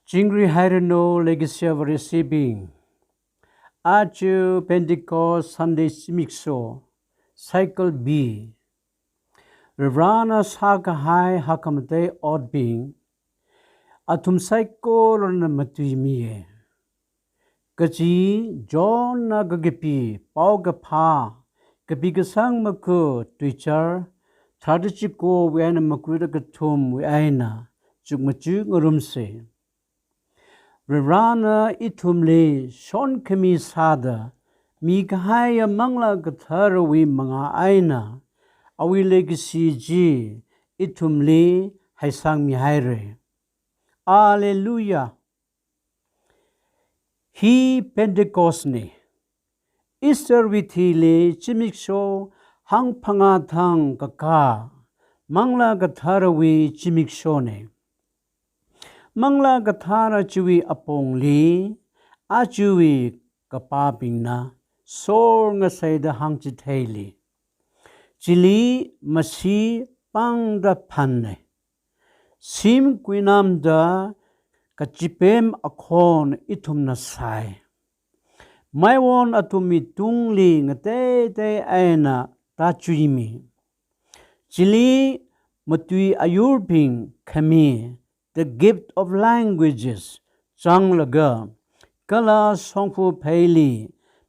Jingri Hirano Legacy of Receiving Aju Pentecost Sunday Mixo Cycle B Rivrana Sakahai Hakamate Odd Being Atum Psycho Rana Matui Gaji John Nagagipi Paugapa Gabigasang Maku Twitcher Tadachiko Wana Makuda Gatum Wiana Jugmaju Rumse Rirana itumle shon kami sada mi kahaya mangla gatharawi mga aina awi legacy ji itumle haisang mi haire. Alleluia. Hi Pentecost ne Easter withile chimiksho hang pangathang kaka mangla gatharawi chimiksho ne Mangla gathara chui apong li a chui kapaping na sor nga sayda hang chithayli. Chili masi pang da panne. Sim kwinam da kachipem akon itum na say. May won atumi tungli nga te aina ta chui mi. Chili matui ayurping kami. The gift of languages, Chang Laga, Kala Songfu Peli,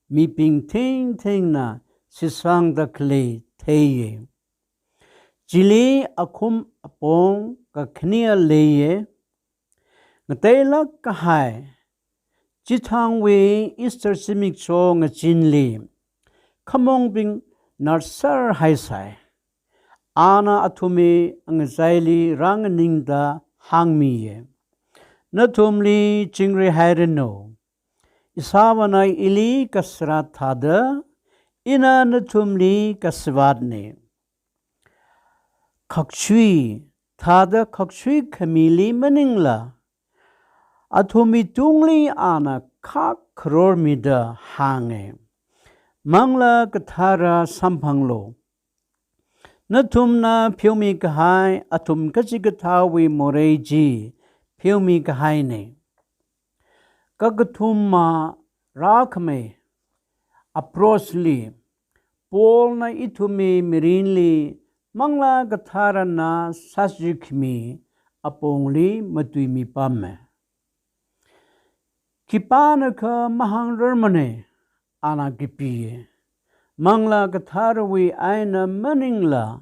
Mi Ping Ting Na, Sisang da Kle, Teye. Jili Akum Apong, Kaknia Leye, Natela Kahai, Jitang We, Easter Simik Chong a Jinli, Kamong Bing Narsar Haisai, Ana Atumi Angazaili Ranganingda, hang miye. Natumli Jingri Hirano. Isawanay ili kasrat thada, ina natumli kaswadne. Kakshui, thada kakshui kamili maningla. Atumi tungli ana kak kror mida hange. Mangla kathara sampanglo. Natumna pyomi kahai atum kachigatawi moreji pyomi kahai ne. Kagatumma rakme aprosli Paul na itumi mirinli mangla gathara na sasjikmi apongli matuimi pamme. Kipanaka mahanglermane ana kipiye. Mangla gatharawi aina maningla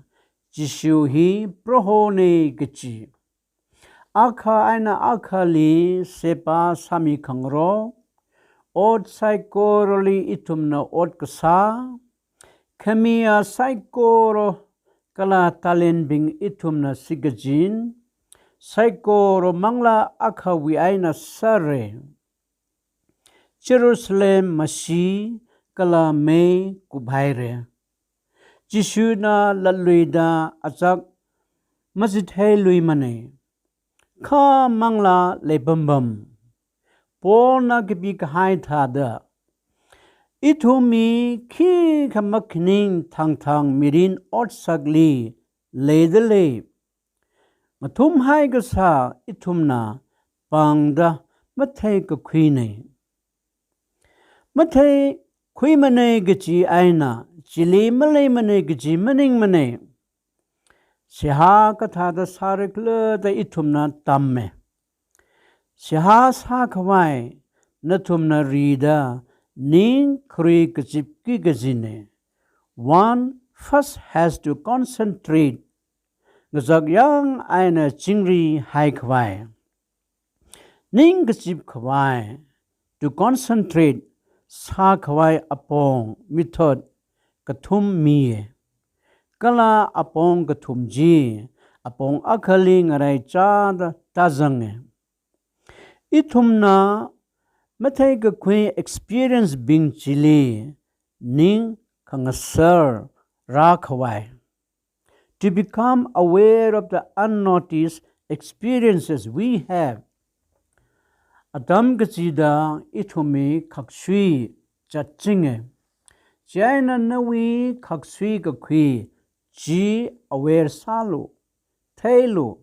jishu hi prohone gachi. Akha aina akhali sepa sami khangro. Od saikoroli itumna od kasa. Kamiya saikoro kala talen bing itumna sigajin. Saikoro mangla akhawi aina sare. Jerusalem masi. Kala me kubhaire. Jishu na laluida achak masithai lui mane. Kha mangla lebambam. Paul na kipi kahai thada. Itumi ki kamakning thang mirin otsagli ledele. Matum hai gasa itumna pangda mathai kakwine. Mathai Kui mane gaji aina, chili malay mane gaji maning mane. Siha kathada sarikla da itumna tamme. Siha sakawai natumna rida ning kri gajipki gajine. One first has to concentrate. Gazag yang aina chingri hai kawai. Ning gajip kawai to concentrate. Sa khawai apong mithod kathum miye. Kala apong kathum ji apong akhali ngarai chad tazange. Itumna mathai ka kwe experience bing chili ning kangasar ra khawai. To become aware of the unnoticed experiences we have. Adam gachida itumi kakshui chachinge. Jaina nawi kakshui kakwi ji aware salu. Thailu.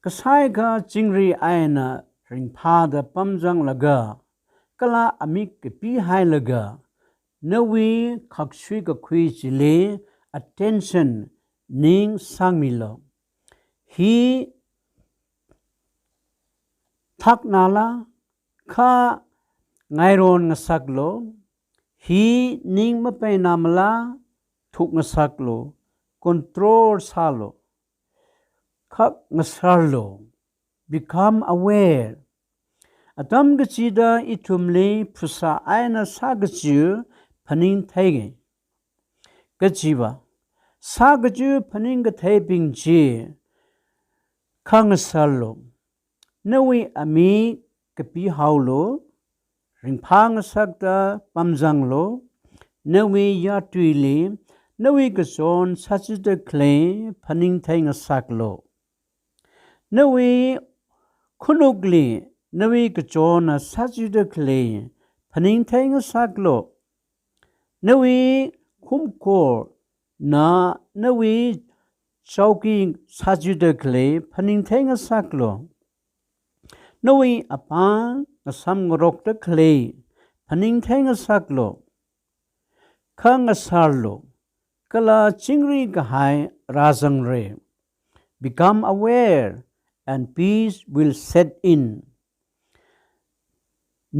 kasai ka chingri aina ringpha da pamjang laga kala amik ke pi hai laga nawi khaksui ka khui chile attention ning sangmilo hi thak nala kha ngairon ngasaklo hi ning mapai namla thuk ngasaklo control salo khak ngasarlo become aware atam gachida itumle phusa aina sagachu phaning thaige gachiba sagachu phaning ga thaiping chi khangasarlo nawi ami kapi haulo ringphang sakta pamjanglo nawi ya tuile nawi gason sachita clay phaning thaing saklo nawi khunugli nawi gajon sachita clay phaning thaing saklo nawi khumkor na nawi chauki sachita clay phaning thaing saklo nawi apa ngasam ngorok ta clay phaning thaing saklo khang asarlo kala chingri gahai rajang re become aware and peace will set in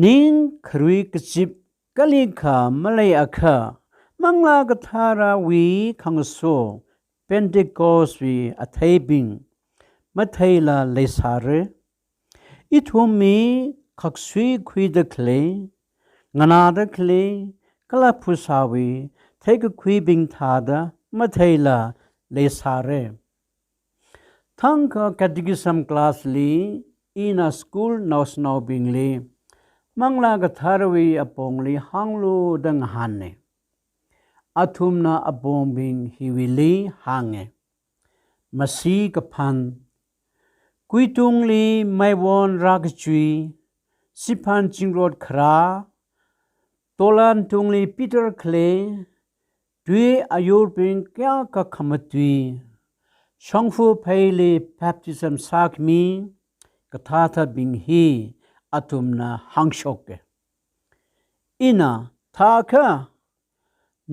ning khrui kchip kali kha malai akha mangla gathara wi khangso pentecost wi athaibing mathaila lesare ithumi khaksui khui de khle ngana de khle kala phusawi thek khui bing thada mathaila lesare thangka catechism class li in a school nos now bingli mangla ga tharwi apongli hanglu dang hanne athumna apong bing hiwili hange masi ka phan kuitungli maiwon rakchui sipan chingrod khra tolan tungli peter clay dwi ayur ping kya ka khamatwi shongfu phaili baptism sakmi kathatha bing hi atumna hangshok ina thakha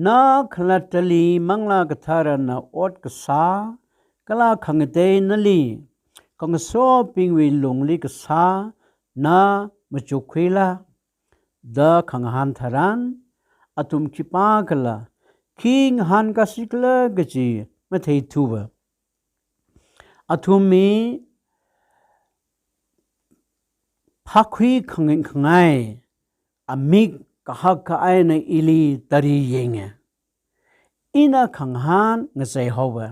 na khlatali mangla kathara na ot kasa kala khangte nali kangso pingwi lungli kasa na machukhila da khanghan tharan atum khipa kala king han ka sikla gachi mathei thuba athumi phakhui khangin khangai amik kahak ka aina ili tari yenge ina khanghan ngasai howa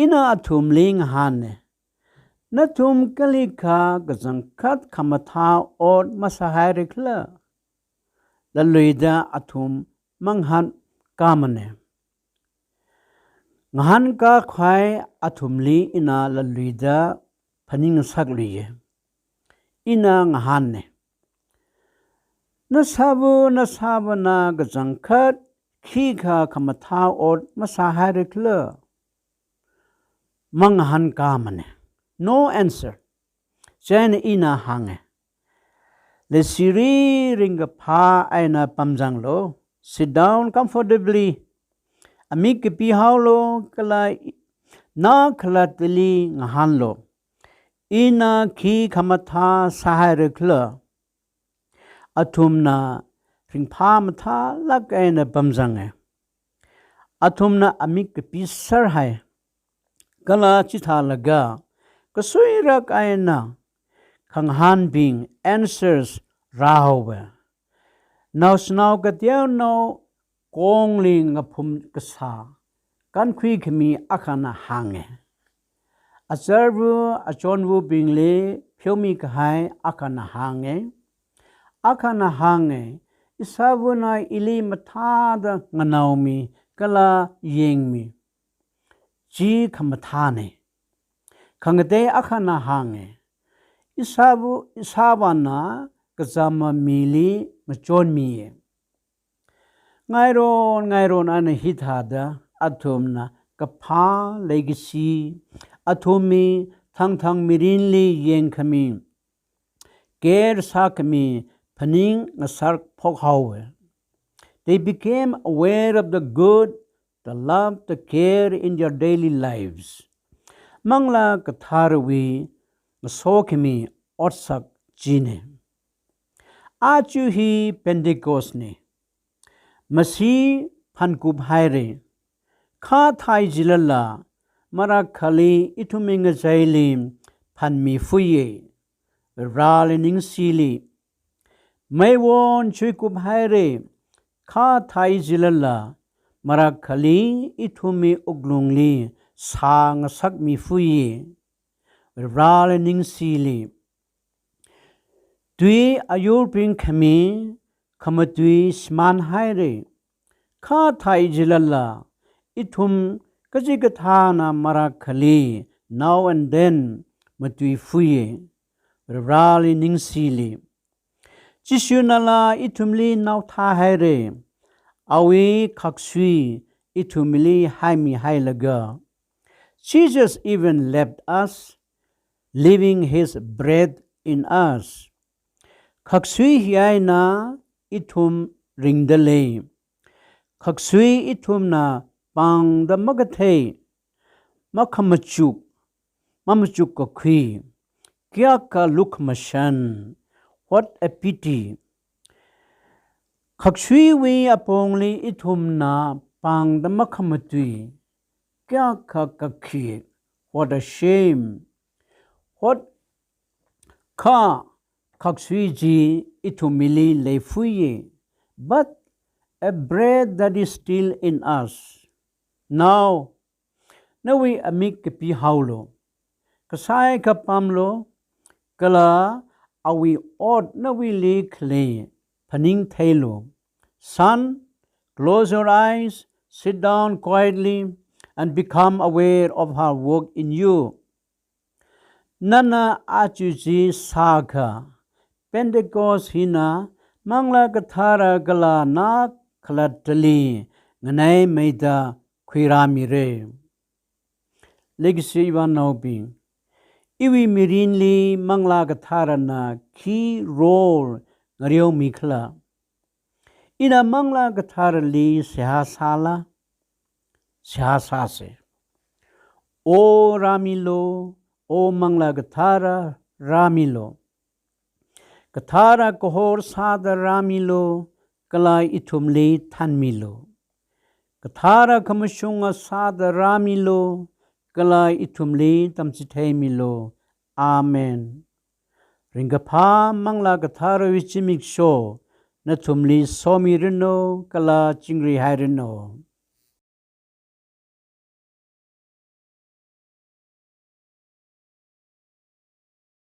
ina athum ling han nathum kalika gazangkhat khamatha od masahai rekla laluida athum manghan kamane ngahan ka khwai athumli ina laluida phaning sakliye ina ngahan na sabu na gazangkhat khikha khamatha od masahai rekla manghan kamane no answer chen ina hange le siri ringa pha aina pamjanglo sit down comfortably amik pi haulo kala na khalatli ngahanlo ina khi khamatha sahai rekla athumna ringpha matha lak aina pamjange athumna amik pi sar hai kala chitha laga kasui rak aina khanghan bing answers rahowe now snow gatyao no kongling aphum kasa kan khui khmi akhana hange acharbu achonbu bingle phyomi khai akhana hange isabuna ili matha da nganaumi kala yengmi ji khamathane khangde akhana hange isabana kazama mili machon miye ngairon ana hithada athumna kapha legacy athumi thang mirin li yeng khami ker sa khami phaning ngasar phok hawe. They became aware of the good, the love, the care in their daily lives. Mangla katharwi ngasokhmi otsak jine. Achu hi Pentecost ne. Masi phankub haire. Kha thai jilala mara khali ituminga jailim phanmi fuye. Ralening sili. May won chuikub haire. Kha thai jilala mara khali itumi uglungli sang sak mi fuye. Ralening sili. Tui ayur ping khami khamatui sman haire. Kha thai jilala itum kajikathana mara khali now and then matui fuye. Rali ning sili. Chishunala itumli now tha haire. Awi kaksui itumli haimi hailaga. Jesus even left us, leaving his breath in us. Kaksui hiaina itum ringdale. Kaksui itum na pang da magathe. Makamachuk. Mamachuk kakui. Kya ka luk mashan. What a pity. Kaksui we apongli itum na pang da makamatui. Kya ka kakhi. What a shame. What ka kaksui ji itumili leifuye. But a breath that is still in us. Now we amik pi haulo. Kasai ka pamlo. Kala awi od na we li kle. Paning thailo. Son, close your eyes, sit down quietly, and become aware of her work in you. Nana achuji saga. Pentecost hina mangla kathara gala na khalatali nganai meida khuiramire. Legacy iwan nauping. Iwi mirinli mangla kathara na key role ngariyo mikla. Ina mangla kathara li sehasala sehasase. O ramilo, o mangla kathara ramilo. Kathara kohor sada ramilo, kalai itumli thanmilo. Kathara kamashunga sada ramilo, kalai itumli tamchithai milo. Amen. Ringapha mangla kathara vichimik sho, na tumli somi rino, kala chingri hai rino.